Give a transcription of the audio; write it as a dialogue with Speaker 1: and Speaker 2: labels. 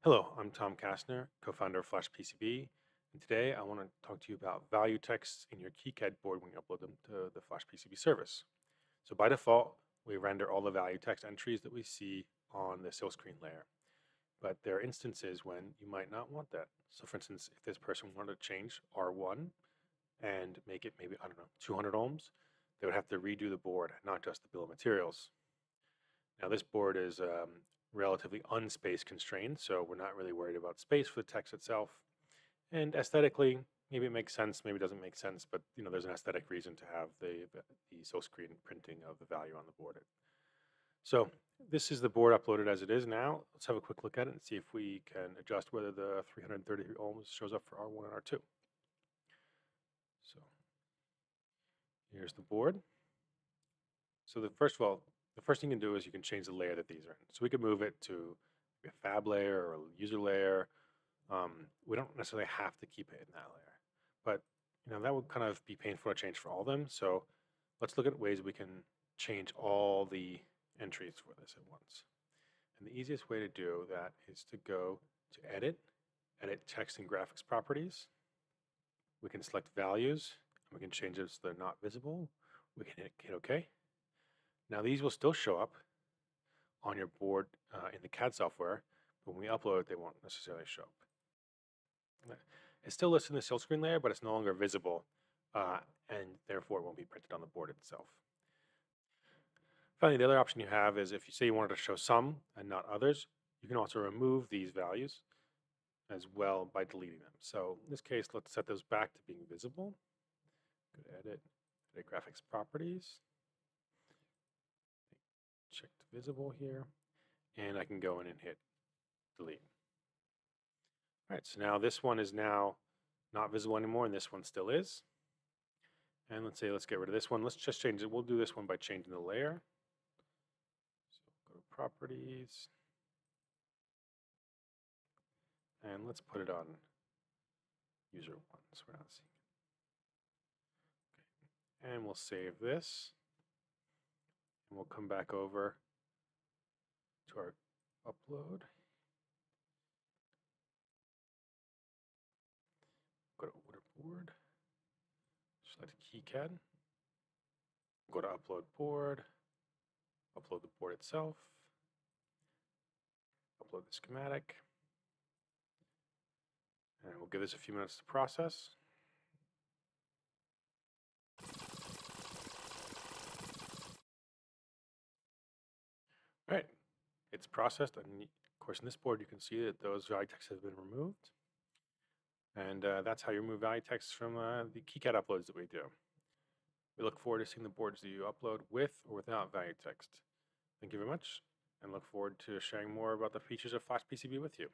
Speaker 1: Hello, I'm Tom Kastner, co-founder of FlashPCB, and today I want to talk to you about value texts in your KiCad board when you upload them to the FlashPCB service. So by default, we render all the value text entries that we see on the silkscreen layer, but there are instances when you might not want that. So for instance, if this person wanted to change R1 and make it maybe, I don't know, 200 ohms, they would have to redo the board, not just the bill of materials. Now this board is relatively unspace constrained, so we're not really worried about space for the text itself. And aesthetically, maybe it makes sense, maybe it doesn't make sense, but there's an aesthetic reason to have the silkscreen printing of the value on the board. So this is the board uploaded as it is now. Let's have a quick look at it and see if we can adjust whether the 333 ohms shows up for R1 and R2. So here's the board. So the first thing you can do is you can change the layer that these are in. So we could move it to a fab layer or a user layer. We don't necessarily have to keep it in that layer, but that would kind of be painful to change for all of them. So let's look at ways we can change all the entries for this at once. And the easiest way to do that is to go to edit text and graphics properties. We can select values, and we can change it so they're not visible. We can hit OK. Now these will still show up on your board in the CAD software, but when we upload it, they won't necessarily show up. It's still listed in the silkscreen layer, but it's no longer visible, and therefore it won't be printed on the board itself. Finally, the other option you have is if you say you wanted to show some and not others, you can also remove these values as well by deleting them. So in this case, let's set those back to being visible. Go to edit graphics properties. Check to visible here, and I can go in and hit delete. All right, so now this one is now not visible anymore, and this one still is. And let's get rid of this one. Let's just change it. We'll do this one by changing the layer. So go to properties, and let's put it on user one, so we're not seeing it. Okay. And we'll save this, and we'll come back over to our upload. Go to order board, select KiCad, go to upload board, upload the board itself, upload the schematic, and we'll give this a few minutes to process. All right, it's processed, and of course in this board you can see that those value texts have been removed. And that's how you remove value text from the KiCad uploads that we do. We look forward to seeing the boards that you upload with or without value text. Thank you very much, and look forward to sharing more about the features of FlashPCB with you.